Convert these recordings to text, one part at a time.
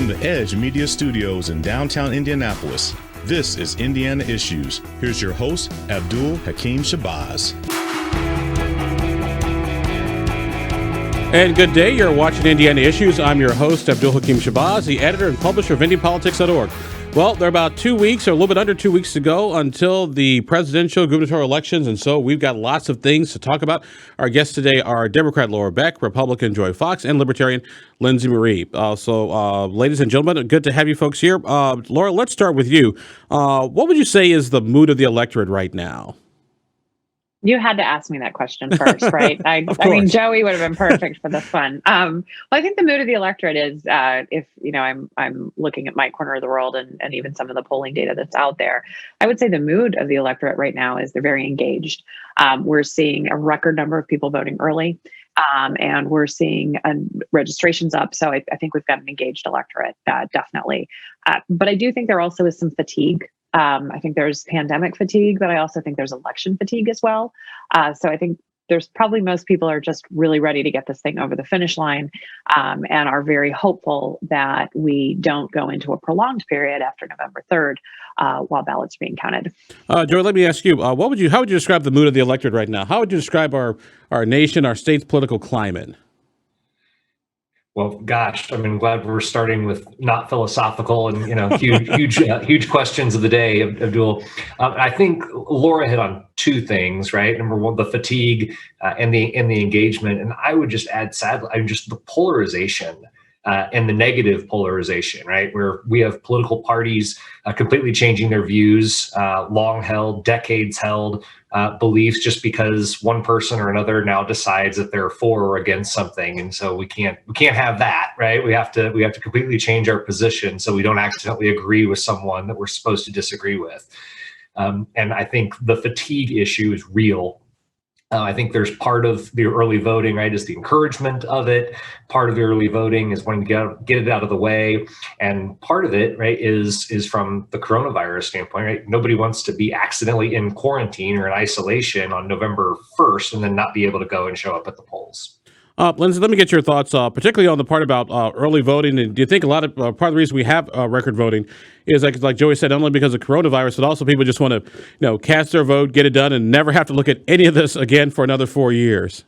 From the Edge Media Studios in downtown Indianapolis, this is Indiana Issues. Here's your host, Abdul-Hakim Shabazz. And good day, you're watching Indiana Issues. I'm your host, Abdul-Hakim Shabazz, the editor and publisher of IndyPolitics.org. Well, there are about 2 weeks, or a little bit under 2 weeks to go until the presidential gubernatorial elections, and so we've got lots of things to talk about. Our guests today are Democrat Lara Beck, Republican Joy Fox, and Libertarian Lindsey Marie. Ladies and gentlemen, good to have you folks here. Lara, let's start with you. What would you say is the mood of the electorate right now? You had to ask me that question first, right? I mean, Joey would have been perfect for this one. Well, I think the mood of the electorate is, if I'm looking at my corner of the world and even some of the polling data that's out there, I would say the mood of the electorate right now is they're very engaged. We're seeing a record number of people voting early, and we're seeing registrations up. So I think we've got an engaged electorate, definitely. But I do think there also is some fatigue. I think there's pandemic fatigue, but I also think there's election fatigue as well. So I think there's probably most people are just really ready to get this thing over the finish line, and are very hopeful that we don't go into a prolonged period after November 3rd while ballots are being counted. Joy, let me ask you, how would you describe the mood of the electorate right now? How would you describe our nation, our state's political climate? Well, gosh, I'm glad we're starting with not philosophical and huge questions of the day, Abdul. I think Lara hit on two things, right? Number one, the fatigue and the engagement, and I would just add, sadly, just the polarization and the negative polarization, right? Where we have political parties completely changing their views, long held, decades held beliefs, just because one person or another now decides that they're for or against something, and so we can't have that, right? We have to completely change our position so we don't accidentally agree with someone that we're supposed to disagree with. And I think the fatigue issue is real. I think there's part of the early voting, right, is the encouragement of it. Part of the early voting is wanting to get it out of the way. And part of it, right, is from the coronavirus standpoint, right? Nobody wants to be accidentally in quarantine or in isolation on November 1st and then not be able to go and show up at the polls. Lindsey, let me get your thoughts, particularly on the part about early voting. And do you think a lot of part of the reason we have record voting is like Joey said, not only because of coronavirus, but also people just want to cast their vote, get it done, and never have to look at any of this again for another 4 years?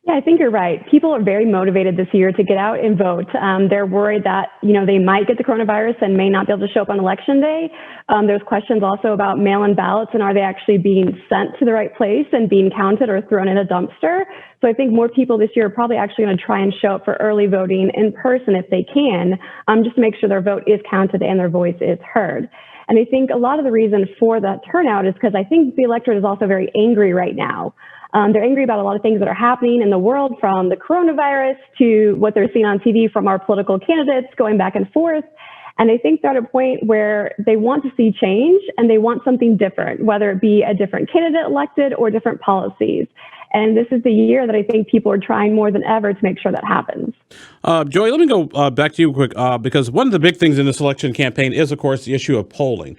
Yeah, I think you're right. People are very motivated this year to get out and vote. They're worried that, they might get the coronavirus and may not be able to show up on election day. There's questions also about mail-in ballots and are they actually being sent to the right place and being counted or thrown in a dumpster. So I think more people this year are probably actually going to try and show up for early voting in person if they can, just to make sure their vote is counted and their voice is heard. And I think a lot of the reason for that turnout is because I think the electorate is also very angry right now. They're angry about a lot of things that are happening in the world, from the coronavirus to what they're seeing on TV from our political candidates going back and forth. And I think they're at a point where they want to see change and they want something different, whether it be a different candidate elected or different policies. And this is the year that I think people are trying more than ever to make sure that happens. Joey, let me go back to you quick, because one of the big things in this election campaign is, of course, the issue of polling.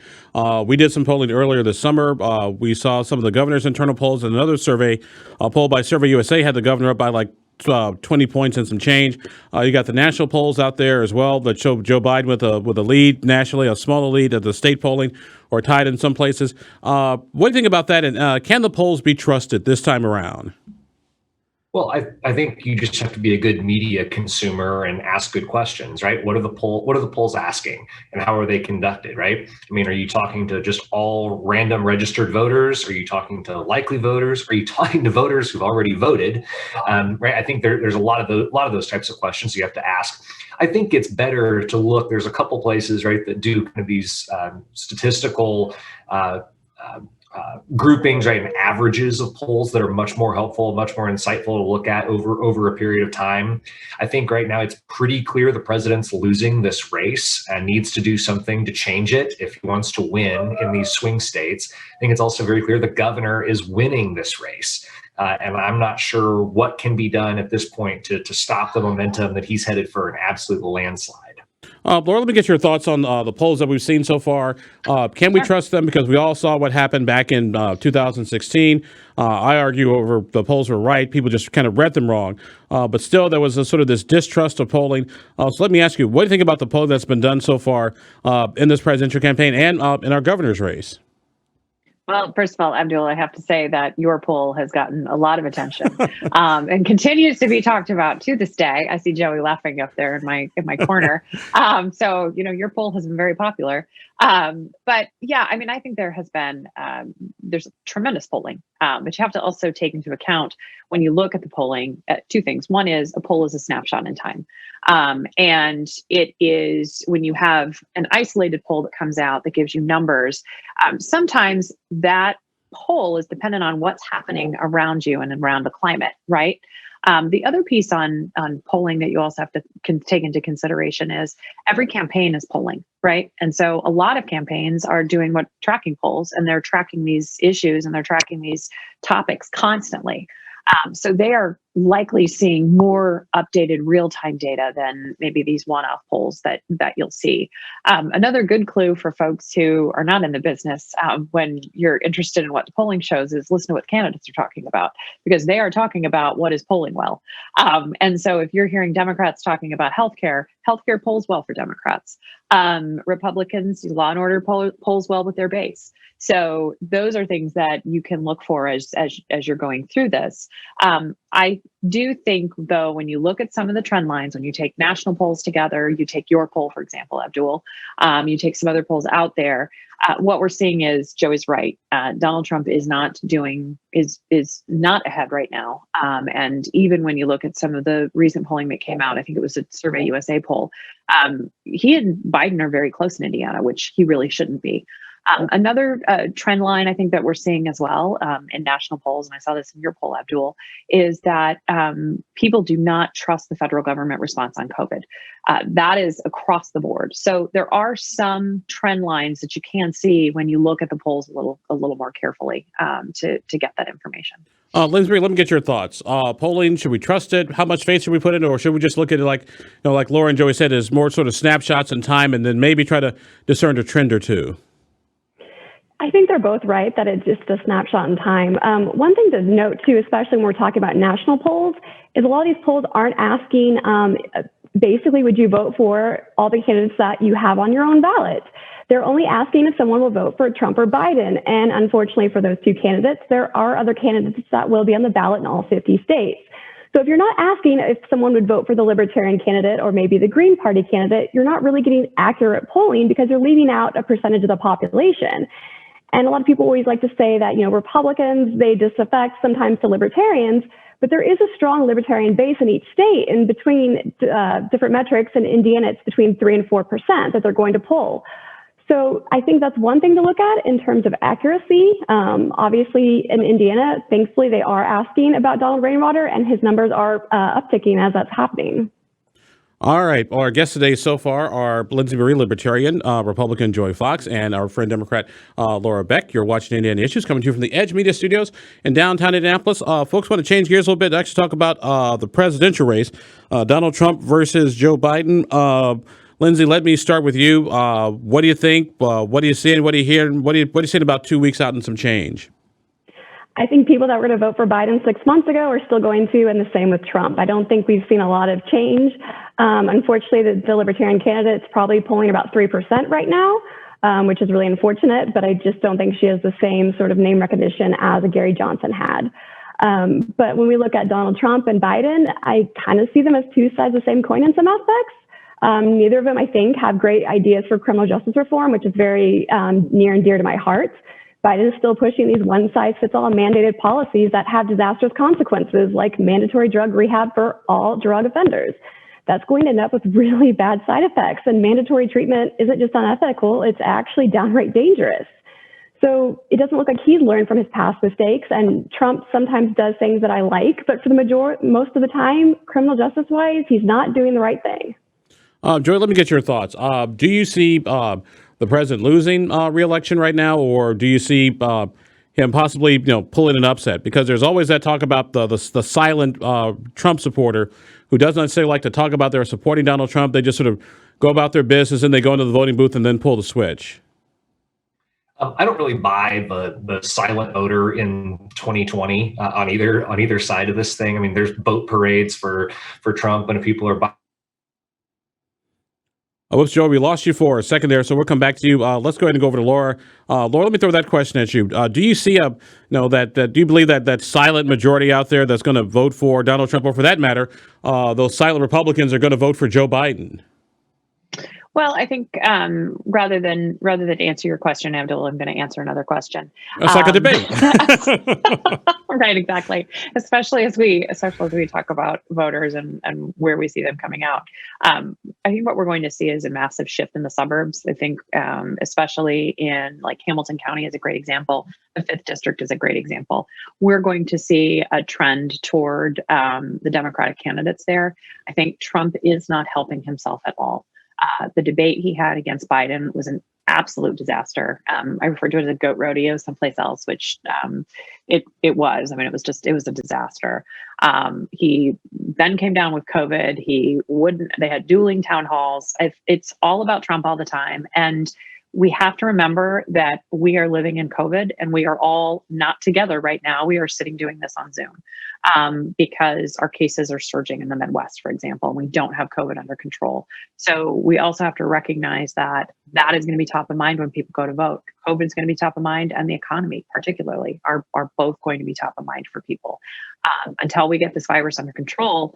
We did some polling earlier this summer. We saw some of the governor's internal polls, and another survey, a poll by Survey USA, had the governor up by like 20 points and some change. You got the national polls out there as well that show Joe Biden with a lead nationally, a smaller lead at the state polling, or tied in some places. What do you think about that? And can the polls be trusted this time around? Well, I think you just have to be a good media consumer and ask good questions, right? What are the polls asking, and how are they conducted, right? Are you talking to just all random registered voters? Are you talking to likely voters? Are you talking to voters who've already voted? Right? I think there's a lot of those types of questions you have to ask. I think it's better to look. There's a couple places, right, that do kind of these statistical groupings, right, and averages of polls that are much more helpful, much more insightful to look at over a period of time. I think right now it's pretty clear the president's losing this race and needs to do something to change it if he wants to win in these swing states. I think it's also very clear the governor is winning this race. And I'm not sure what can be done at this point to stop the momentum that he's headed for an absolute landslide. Laura, let me get your thoughts on the polls that we've seen so far. Can we trust them? Because we all saw what happened back in 2016. I argue over the polls were right. People just kind of read them wrong. But still, there was a sort of this distrust of polling. So let me ask you, what do you think about the polling that's been done so far in this presidential campaign and in our governor's race? Well, first of all, Abdul, I have to say that your poll has gotten a lot of attention and continues to be talked about to this day. I see Joey laughing up there in my corner. So, your poll has been very popular. But yeah, I mean, I think there has been, there's tremendous polling, but you have to also take into account when you look at the polling, two things. One is a poll is a snapshot in time. And it is when you have an isolated poll that comes out that gives you numbers, sometimes that poll is dependent on what's happening around you and around the climate, right? The other piece on polling that you also have to take into consideration is every campaign is polling, right? And so a lot of campaigns are doing tracking polls, and they're tracking these issues and they're tracking these topics constantly. So they are likely seeing more updated real-time data than maybe these one-off polls that you'll see. Another good clue for folks who are not in the business when you're interested in what the polling shows is listen to what candidates are talking about, because they are talking about what is polling well. And so if you're hearing Democrats talking about healthcare polls well for Democrats. Republicans, law and order polls well with their base. So those are things that you can look for as you're going through this. I do think, though, when you look at some of the trend lines, when you take national polls together, you take your poll, for example, Abdul, you take some other polls out there, what we're seeing is Joey's right. Donald Trump is not ahead right now. And even when you look at some of the recent polling that came out, I think it was a Survey USA poll, he and Biden are very close in Indiana, which he really shouldn't be. Another trend line I think that we're seeing as well in national polls, and I saw this in your poll, Abdul, is that people do not trust the federal government response on COVID. That is across the board. So there are some trend lines that you can see when you look at the polls a little more carefully to get that information. Lindsey, let me get your thoughts. Polling, should we trust it? How much faith should we put in it? Or should we just look at it like Laura and Joey said, as more sort of snapshots in time and then maybe try to discern a trend or two? I think they're both right that it's just a snapshot in time. One thing to note, too, especially when we're talking about national polls, is a lot of these polls aren't asking, basically, would you vote for all the candidates that you have on your own ballot? They're only asking if someone will vote for Trump or Biden. And unfortunately for those two candidates, there are other candidates that will be on the ballot in all 50 states. So if you're not asking if someone would vote for the Libertarian candidate or maybe the Green Party candidate, you're not really getting accurate polling because you're leaving out a percentage of the population. And a lot of people always like to say that, Republicans, they disaffect sometimes to libertarians, but there is a strong libertarian base in each state. And between different metrics in Indiana, it's between 3% and 4% that they're going to poll. So I think that's one thing to look at in terms of accuracy. Obviously, in Indiana, thankfully, they are asking about Donald Rainwater, and his numbers are upticking as that's happening. All right. Well, our guests today so far are Lindsey Marie, Libertarian, Republican Joy Fox, and our friend Democrat Lara Beck. You're watching Indiana Issues, coming to you from the Edge Media Studios in downtown Indianapolis. Folks want to change gears a little bit to actually talk about the presidential race, Donald Trump versus Joe Biden. Lindsey, let me start with you. What do you think? What are you seeing? What are you hearing? What are you seeing about 2 weeks out and some change? I think people that were going to vote for Biden 6 months ago are still going to, and the same with Trump. I don't think we've seen a lot of change. Unfortunately, the Libertarian candidate is probably polling about 3% right now, which is really unfortunate, but I just don't think she has the same sort of name recognition as a Gary Johnson had. But when we look at Donald Trump and Biden, I kind of see them as two sides of the same coin in some aspects. Neither of them, I think, have great ideas for criminal justice reform, which is very near and dear to my heart. Biden is still pushing these one-size-fits-all mandated policies that have disastrous consequences, like mandatory drug rehab for all drug offenders. That's going to end up with really bad side effects, and mandatory treatment isn't just unethical, it's actually downright dangerous. So it doesn't look like he's learned from his past mistakes, and Trump sometimes does things that I like, but for the most of the time, criminal justice-wise, he's not doing the right thing. Joy, let me get your thoughts. Do you see the president losing re-election right now, or do you see him possibly pulling an upset? Because there's always that talk about the silent Trump supporter who doesn't necessarily like to talk about they're supporting Donald Trump. They just sort of go about their business and they go into the voting booth and then pull the switch? I don't really buy the silent voter in 2020 on either side of this thing. I mean, there's boat parades for Trump, and if people are Whoops, Joe, we lost you for a second there, so we'll come back to you. Let's go ahead and go over to Laura. Laura, let me throw that question at you. Do you see do you believe that silent majority out there that's going to vote for Donald Trump, or for that matter, those silent Republicans are going to vote for Joe Biden? Well, I think rather than answer your question, Abdul, I'm going to answer another question. It's like a debate. Right, exactly. Especially as we talk about voters and where we see them coming out. I think what we're going to see is a massive shift in the suburbs. I think especially in like Hamilton County is a great example. The 5th District is a great example. We're going to see a trend toward the Democratic candidates there. I think Trump is not helping himself at all. The debate he had against Biden was an absolute disaster. I refer to it as a goat rodeo someplace else, which it was. I mean, it was a disaster. He then came down with COVID. They had dueling town halls. It's all about Trump all the time. And we have to remember that we are living in COVID and we are all not together right now. We are sitting doing this on Zoom because our cases are surging in the Midwest, for example, and we don't have COVID under control. So we also have to recognize that is going to be top of mind when people go to vote. COVID is going to be top of mind, and the economy particularly are both going to be top of mind for people. Until we get this virus under control,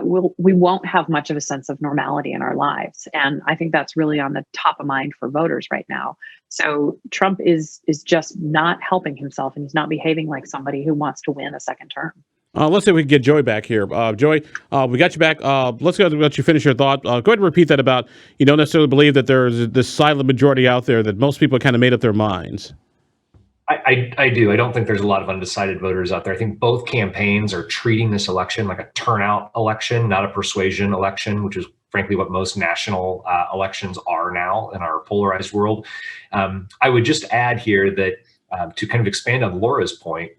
we won't have much of a sense of normality in our lives. And I think that's really on the top of mind for voters right now. So Trump is just not helping himself, and he's not behaving like somebody who wants to win a second term. Let's see if we can get Joey back here. Joey, we got you back. Let's go let you finish your thought. Go ahead and repeat that about you don't necessarily believe that there's this silent majority out there that most people kind of made up their minds. I do. I don't think there's a lot of undecided voters out there. I think both campaigns are treating this election like a turnout election, not a persuasion election, which is frankly what most national elections are now in our polarized world. I would just add here that to kind of expand on Laura's point,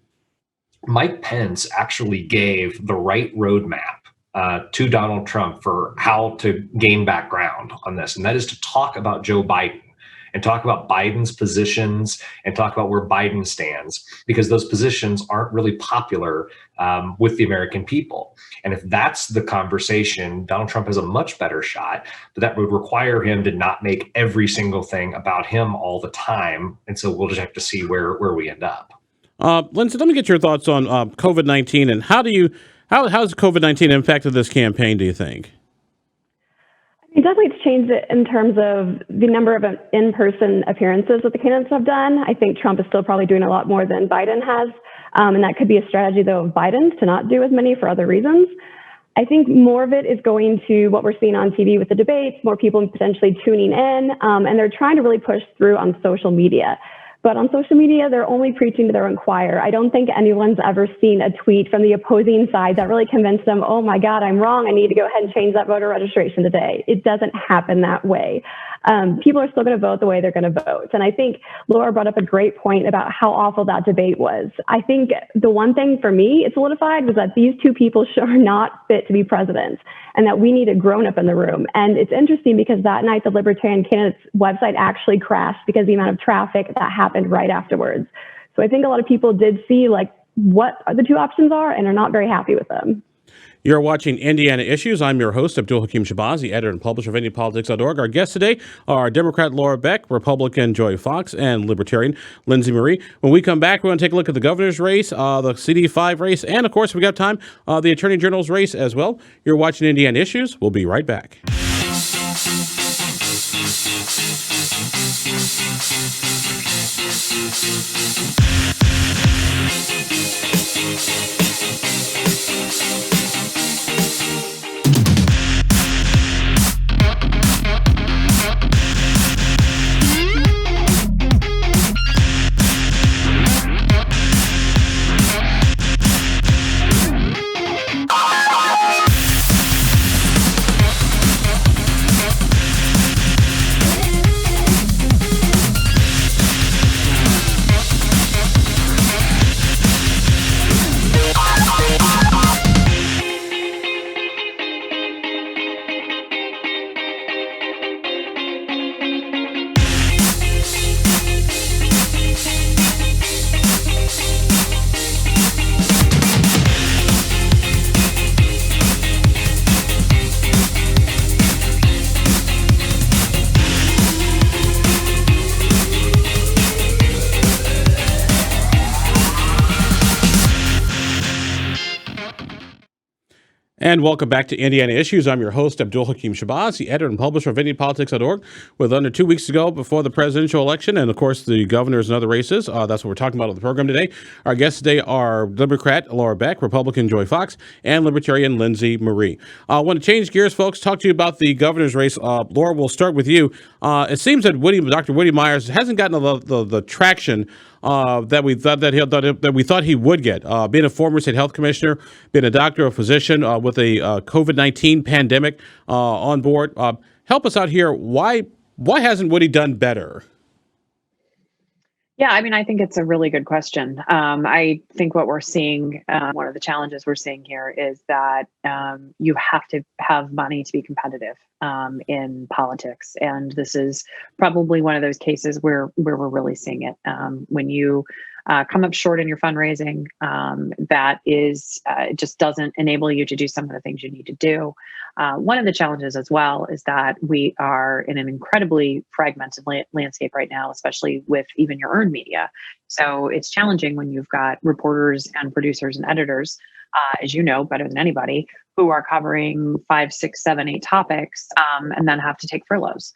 Mike Pence actually gave the right roadmap to Donald Trump for how to gain back ground on this. And that is to talk about Joe Biden and talk about Biden's positions and talk about where Biden stands, because those positions aren't really popular with the American people. And if that's the conversation, Donald Trump has a much better shot, but that would require him to not make every single thing about him all the time. And so we'll just have to see where we end up. Lindsey, let me get your thoughts on COVID-19 and how's COVID-19 impacted this campaign, do you think? It definitely it's changed it in terms of the number of in-person appearances that the candidates have done. I think Trump is still probably doing a lot more than Biden has. And that could be a strategy, though, of Biden's to not do as many for other reasons. I think more of it is going to what we're seeing on TV with the debates, more people potentially tuning in, and they're trying to really push through on social media. But on social media, they're only preaching to their own choir. I don't think anyone's ever seen a tweet from the opposing side that really convinced them, oh my God, I'm wrong. I need to go ahead and change that voter registration today. It doesn't happen that way. People are still going to vote the way they're going to vote. And I think Laura brought up a great point about how awful that debate was. I think the one thing for me it solidified was that these two people are not fit to be presidents and that we need a grown-up in the room. And it's interesting because that night the Libertarian candidate's website actually crashed because of the amount of traffic that happened right afterwards. So I think a lot of people did see like what the two options are and are not very happy with them. You're watching Indiana Issues. I'm your host, Abdul-Hakim Shabazz, the editor and publisher of IndianaPolitics.org. Our guests today are Democrat Lara Beck, Republican Joy Fox, and Libertarian Lindsey Marie. When we come back, we're going to take a look at the governor's race, the CD5 race, and, of course, we got time, the Attorney General's race as well. You're watching Indiana Issues. We'll be right back. And welcome back to Indiana Issues. I'm your host, Abdul-Hakim Shabazz, the editor and publisher of IndianaPolitics.org, with under 2 weeks to go before the presidential election and, of course, the governors and other races. That's what we're talking about on the program today. Our guests today are Democrat Lara Beck, Republican Joy Fox, and Libertarian Lindsey Marie. I want to change gears, folks, talk to you about the governor's race. Lara, we'll start with you. It seems that Dr. Woody Myers hasn't gotten the traction that we thought he would get. Being a former state health commissioner, being a doctor, a physician with a COVID-19 pandemic on board. Help us out here. Why hasn't Woody done better? Yeah, I mean, I think it's a really good question. I think what we're seeing, one of the challenges we're seeing here is that you have to have money to be competitive in politics. And this is probably one of those cases where we're really seeing it. When you come up short in your fundraising, that is, it just doesn't enable you to do some of the things you need to do. One of the challenges as well is that we are in an incredibly fragmented landscape right now, especially with even your earned media. So it's challenging when you've got reporters and producers and editors, as you know better than anybody, who are covering 5, 6, 7, 8 topics, and then have to take furloughs.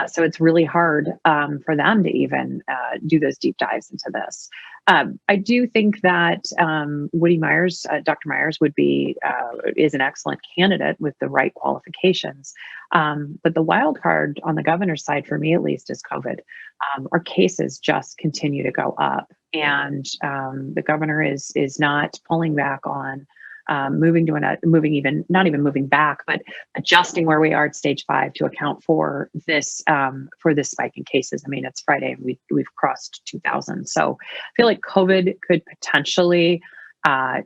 So it's really hard for them to even do those deep dives into this. I do think that Woody Myers, Dr. Myers, is an excellent candidate with the right qualifications. But the wild card on the governor's side, for me at least, is COVID. Our cases just continue to go up, and the governor is not pulling back on not even moving back, but adjusting where we are at stage 5 to account for this spike in cases. I mean, it's Friday and we've crossed 2,000. So I feel like COVID could potentially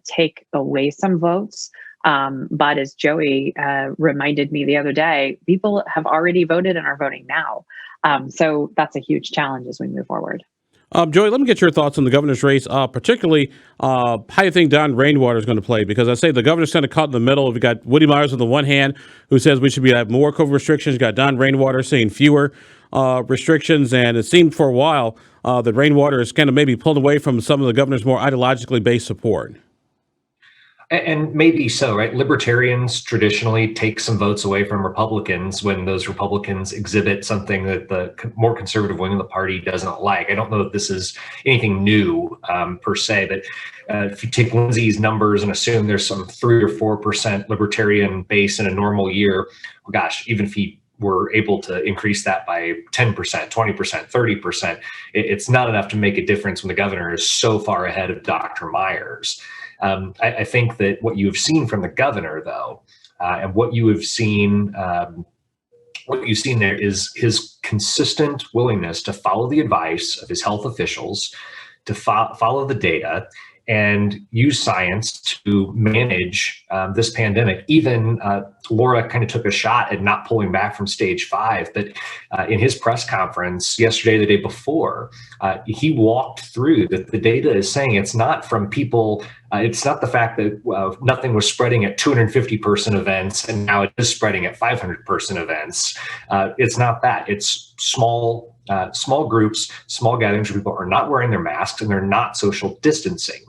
take away some votes. But as Joey reminded me the other day, people have already voted and are voting now. So that's a huge challenge as we move forward. Joey, let me get your thoughts on the governor's race, particularly how you think Don Rainwater is going to play, because I say the governor's kind of caught in the middle. We've got Woody Myers on the one hand, who says we should have more COVID restrictions. You've got Don Rainwater saying fewer restrictions, and it seemed for a while that Rainwater is kind of maybe pulled away from some of the governor's more ideologically based support. And maybe so, right? Libertarians traditionally take some votes away from Republicans when those Republicans exhibit something that the more conservative wing of the party doesn't like. I don't know that this is anything new per se, but if you take Lindsey's numbers and assume there's some 3 or 4% Libertarian base in a normal year, well, gosh, even if he were able to increase that by 10%, 20%, 30%, it's not enough to make a difference when the governor is so far ahead of Dr. Myers. I think that what you have seen from the governor, though, and what you've seen there is his consistent willingness to follow the advice of his health officials, to follow the data, and use science to manage this pandemic. Even Lara kind of took a shot at not pulling back from stage 5, but in his press conference yesterday, the day before, he walked through that the data is saying it's not from people, it's not the fact that nothing was spreading at 250-person events and now it is spreading at 500-person events. It's not that. It's small groups, small gatherings where people are not wearing their masks and they're not social distancing.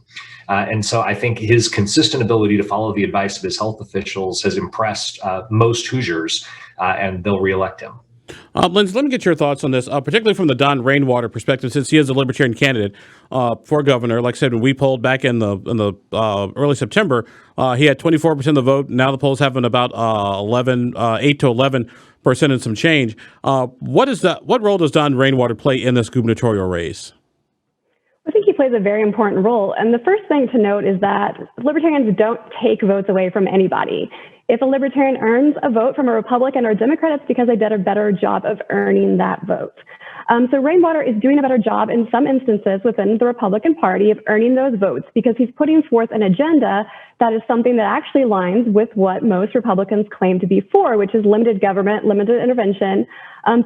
And so I think his consistent ability to follow the advice of his health officials has impressed most Hoosiers, and they'll reelect him. Lindsey, let me get your thoughts on this, particularly from the Don Rainwater perspective, since he is a Libertarian candidate for governor. Like I said, when we polled back in the early September, he had 24% of the vote. Now the polls have been about 8 to 11% and some change. What role does Don Rainwater play in this gubernatorial race? I think he plays a very important role. And the first thing to note is that Libertarians don't take votes away from anybody. If a Libertarian earns a vote from a Republican or a Democrat, it's because they did a better job of earning that vote. So Rainwater is doing a better job in some instances within the Republican Party of earning those votes because he's putting forth an agenda that is something that actually aligns with what most Republicans claim to be for, which is limited government, limited intervention,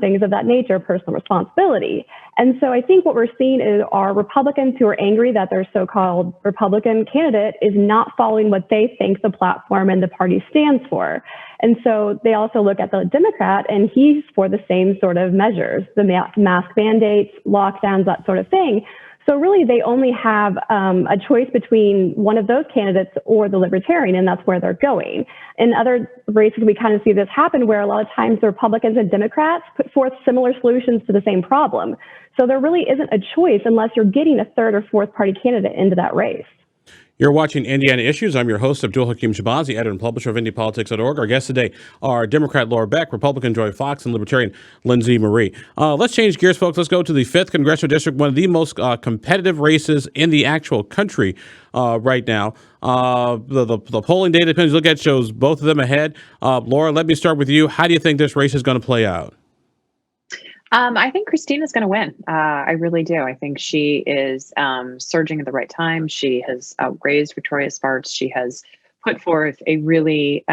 things of that nature, personal responsibility. And so I think what we're seeing are Republicans who are angry that their so-called Republican candidate is not following what they think the platform and the party stands for. And so they also look at the Democrat, and he's for the same sort of measures, the mask mandates, lockdowns, that sort of thing. So really, they only have a choice between one of those candidates or the Libertarian, and that's where they're going. In other races, we kind of see this happen where a lot of times the Republicans and Democrats put forth similar solutions to the same problem. So there really isn't a choice unless you're getting a third or fourth party candidate into that race. You're watching Indiana Issues. I'm your host, Abdul-Hakim Shabazi, editor and publisher of IndyPolitics.org. Our guests today are Democrat Lara Beck, Republican Joy Fox, and Libertarian Lindsey Marie. Let's change gears, folks. Let's go to the 5th Congressional District, one of the most competitive races in the actual country right now. The polling data, depends you look at, shows both of them ahead. Lara, let me start with you. How do you think this race is going to play out? I think Christina's going to win. I really do. I think she is surging at the right time. She has outraised Victoria Spartz. She has put forth a really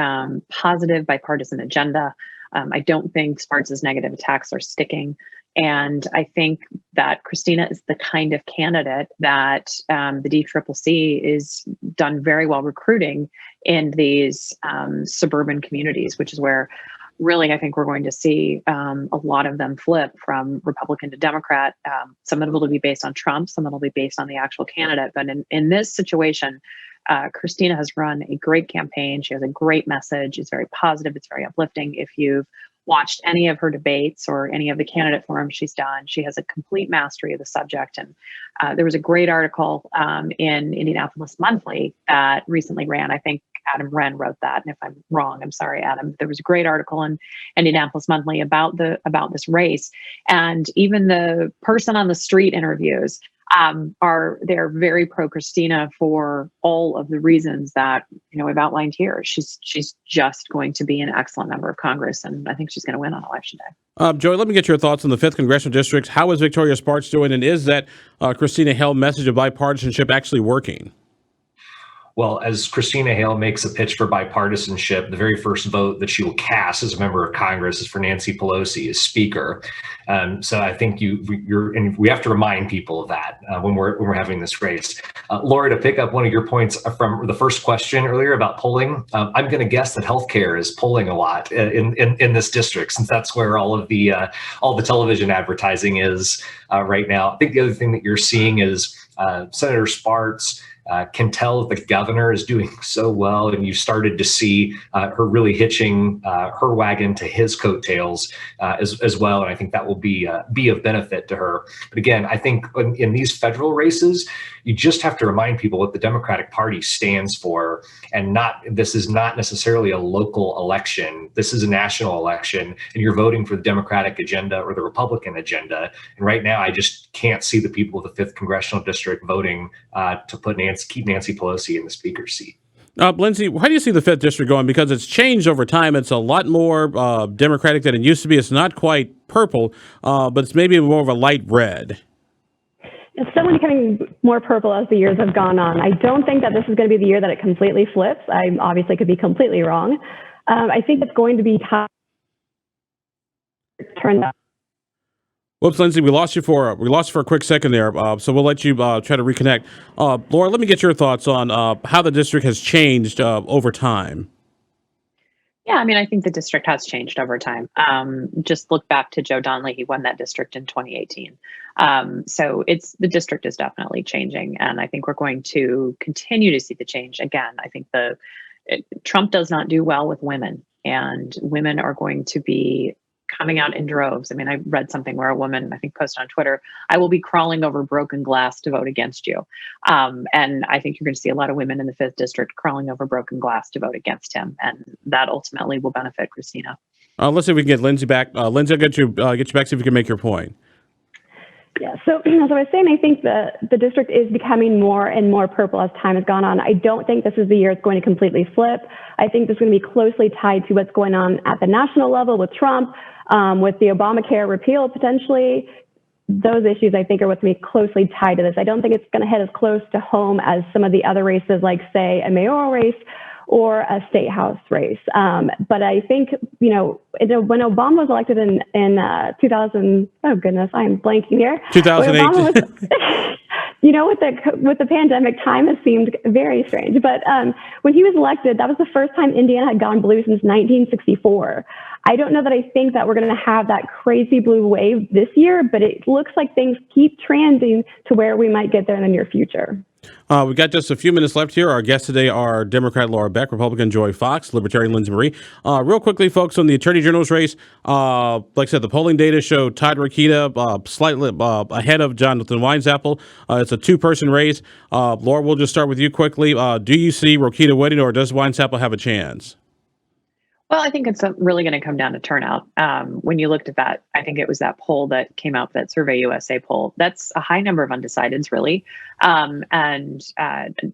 positive bipartisan agenda. I don't think Spartz's negative attacks are sticking. And I think that Christina is the kind of candidate that the DCCC is done very well recruiting in these suburban communities, which is where really, I think we're going to see a lot of them flip from Republican to Democrat. Some of it will be based on Trump, some of it will be based on the actual candidate. But in this situation, Christina has run a great campaign. She has a great message. It's very positive. It's very uplifting. If you've watched any of her debates or any of the candidate forums she's done, she has a complete mastery of the subject. And there was a great article in Indianapolis Monthly that recently ran. I think Adam Wren wrote that, and if I'm wrong, I'm sorry, Adam. There was a great article in Indianapolis Monthly about this race, and even the person on the street interviews they're very pro Christina for all of the reasons that we've outlined here. She's just going to be an excellent member of Congress, and I think she's going to win on election day. Joey, let me get your thoughts on the 5th Congressional District. How is Victoria Spartz doing, and is that Christina Hale message of bipartisanship actually working? Well, as Christina Hale makes a pitch for bipartisanship, the very first vote that she will cast as a member of Congress is for Nancy Pelosi as Speaker. So I think and we have to remind people of that when we're having this race. Lara, to pick up one of your points from the first question earlier about polling, I'm going to guess that healthcare is polling a lot in this district, since that's where all the television advertising is right now. I think the other thing that you're seeing is Senator Spartz can tell that the governor is doing so well, and you started to see her really hitching her wagon to his coattails as well. And I think that will be of benefit to her. But again, I think in these federal races, you just have to remind people what the Democratic Party stands for, and this is not necessarily a local election. This is a national election, and you're voting for the Democratic agenda or the Republican agenda. And right now, I just can't see the people of the 5th Congressional District voting to keep Nancy Pelosi in the Speaker's seat. Lindsey, how do you see the 5th District going? Because it's changed over time. It's a lot more Democratic than it used to be. It's not quite purple, but it's maybe more of a light red. It's definitely becoming more purple as the years have gone on. I don't think that this is going to be the year that it completely flips. I obviously could be completely wrong. I think it's going to be time to turn that. Whoops, Lindsey, we lost you for a quick second there, so we'll let you try to reconnect. Lara, let me get your thoughts on how the district has changed over time. Yeah, I mean, I think the district has changed over time. Just look back to Joe Donnelly. He won that district in 2018. So the district is definitely changing, and I think we're going to continue to see the change. Again, I think Trump does not do well with women, and women are going to be coming out in droves. I mean, I read something where a woman, I think, posted on Twitter, "I will be crawling over broken glass to vote against you." And I think you're going to see a lot of women in the 5th District crawling over broken glass to vote against him. And that ultimately will benefit Christina. Let's see if we can get Lindsey back. Lindsey, I'll get you back, see if you can make your point. Yeah, so as I was saying, I think the district is becoming more and more purple as time has gone on. I don't think this is the year it's going to completely flip. I think this is going to be closely tied to what's going on at the national level with Trump, with the Obamacare repeal potentially. Those issues, I think, are what's going to be closely tied to this. I don't think it's going to hit as close to home as some of the other races, like, say, a mayoral race or a state house race. But I think, when Obama was elected in 2000, oh goodness, I am blanking here. 2008. with the pandemic, time has seemed very strange. But when he was elected, that was the first time Indiana had gone blue since 1964. I don't know that I think that we're going to have that crazy blue wave this year, but it looks like things keep trending to where we might get there in the near future. We've got just a few minutes left here. Our guests today are Democrat Lara Beck, Republican Joy Fox, Libertarian Lindsey Marie. Real quickly, folks, on the Attorney General's race, like I said, the polling data show Todd Rokita slightly ahead of Jonathan Weisapple. It's a two-person race. Lara, we'll just start with you quickly. Do you see Rokita winning, or does Weisapple have a chance? Well, I think it's really going to come down to turnout. When you looked at that, I think it was that poll that came out, that Survey USA poll. That's a high number of undecideds, really. And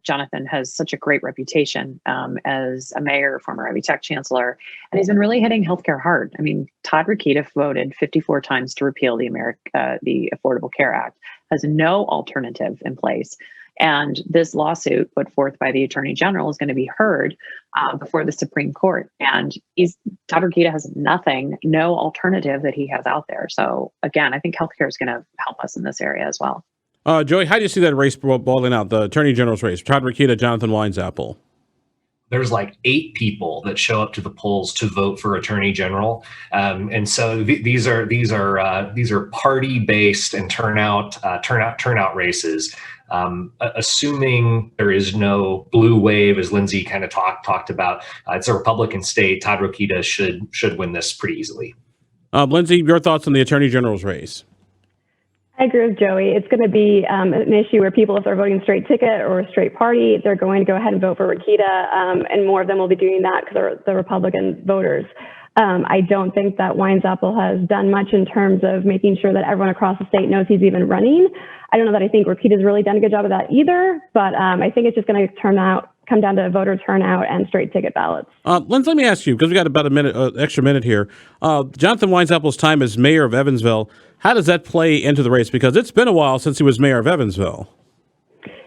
Jonathan has such a great reputation as a mayor, former Ivy Tech chancellor, and he's been really hitting healthcare hard. I mean, Todd Rokita voted 54 times to repeal the Affordable Care Act, has no alternative in place. And this lawsuit put forth by the Attorney General is going to be heard before the Supreme Court. And Todd Rokita has no alternative that he has out there. So again, I think healthcare is going to help us in this area as well. Joey, how do you see that race boiling out, the Attorney General's race? Todd Rokita, Jonathan Weisapple. There's like 8 people that show up to the polls to vote for Attorney General, and so these are party-based and turnout races. Assuming there is no blue wave, as Lindsey kind of talked about, it's a Republican state. Todd Rokita should win this pretty easily. Lindsey, your thoughts on the Attorney General's race? I agree with Joey. It's going to be an issue where people, if they're voting straight ticket or a straight party, they're going to go ahead and vote for Rokita, and more of them will be doing that because they're the Republican voters. I don't think that Weisapple has done much in terms of making sure that everyone across the state knows he's even running. I don't know that I think Rokita's really done a good job of that either, but I think it's just going to come down to voter turnout and straight ticket ballots. Lindsey, let me ask you, because we got about a minute, extra minute here. Jonathan Weisapple's time as mayor of Evansville, how does that play into the race? Because it's been a while since he was mayor of Evansville.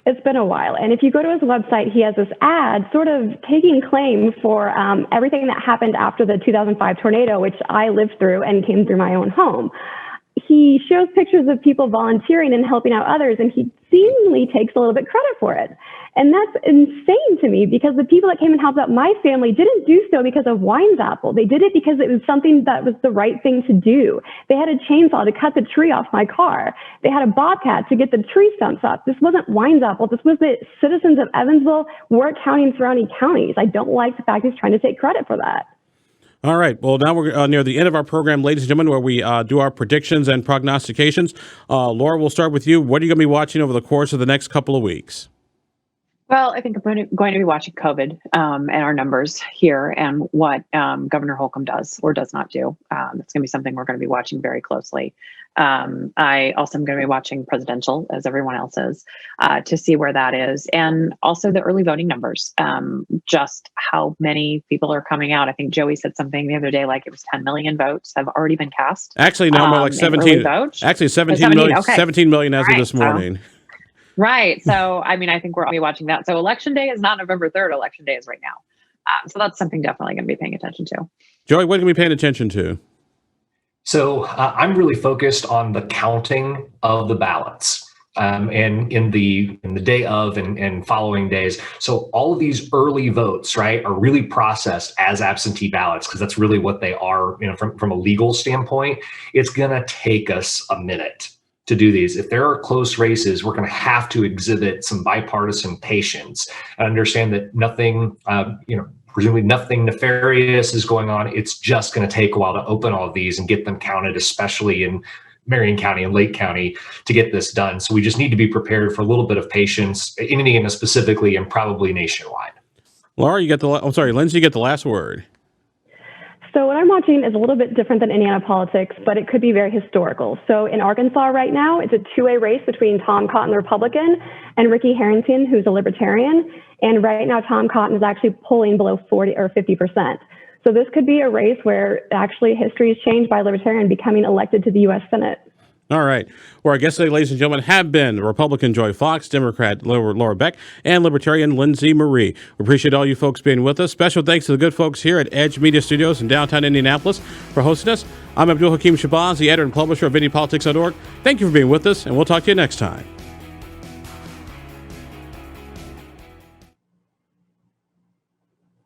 It's been a while. And if you go to his website, he has this ad sort of taking claim for everything that happened after the 2005 tornado, which I lived through and came through my own home. He shows pictures of people volunteering and helping out others, and he seemingly takes a little bit credit for it. And that's insane to me, because the people that came and helped out my family didn't do so because of Weisapple. They did it because it was something that was the right thing to do. They had a chainsaw to cut the tree off my car. They had a bobcat to get the tree stumps up. This wasn't Weisapple. This was the citizens of Evansville, Warwick County, and surrounding counties. I don't like the fact he's trying to take credit for that. All right. Well, now we're near the end of our program, ladies and gentlemen, where we do our predictions and prognostications. Lara, we'll start with you. What are you going to be watching over the course of the next couple of weeks? Well, I think I'm going to be watching COVID and our numbers here, and what Governor Holcomb does or does not do. That's going to be something we're going to be watching very closely. I also am going to be watching presidential, as everyone else is, to see where that is, and also the early voting numbers, just how many people are coming out. I think Joey said something the other day, like it was 10 million votes have already been cast. Actually, no, more like 17. Actually, 17 million, okay. 17 million as of this morning. Right. So, I mean, I think we're all be watching that. So election day is not November 3rd. Election day is right now. So that's something definitely going to be paying attention to. Joey, what are we paying attention to? So I'm really focused on the counting of the ballots. And in the day of and following days. So all of these early votes, right, are really processed as absentee ballots, because that's really what they are, from a legal standpoint. It's going to take us a minute to do these. If there are close races, we're going to have to exhibit some bipartisan patience and understand that nothing, presumably nothing nefarious is going on. It's just going to take a while to open all of these and get them counted, especially in Marion County and Lake County, to get this done. So we just need to be prepared for a little bit of patience, in Indiana specifically, and probably nationwide. Lara, Lindsey, you get the last word. So what I'm watching is a little bit different than Indiana politics, but it could be very historical. So in Arkansas right now, it's a two-way race between Tom Cotton, the Republican, and Ricky Harrington, who's a Libertarian. And right now, Tom Cotton is actually polling below 40 or 50%. So this could be a race where actually history is changed by a Libertarian becoming elected to the U.S. Senate. All right. Well, our guests today, ladies and gentlemen, have been Republican Joy Fox, Democrat Lara Beck, and Libertarian Lindsey Marie. We appreciate all you folks being with us. Special thanks to the good folks here at Edge Media Studios in downtown Indianapolis for hosting us. I'm Abdul-Hakim Shabazz, the editor and publisher of IndyPolitics.org. Thank you for being with us, and we'll talk to you next time.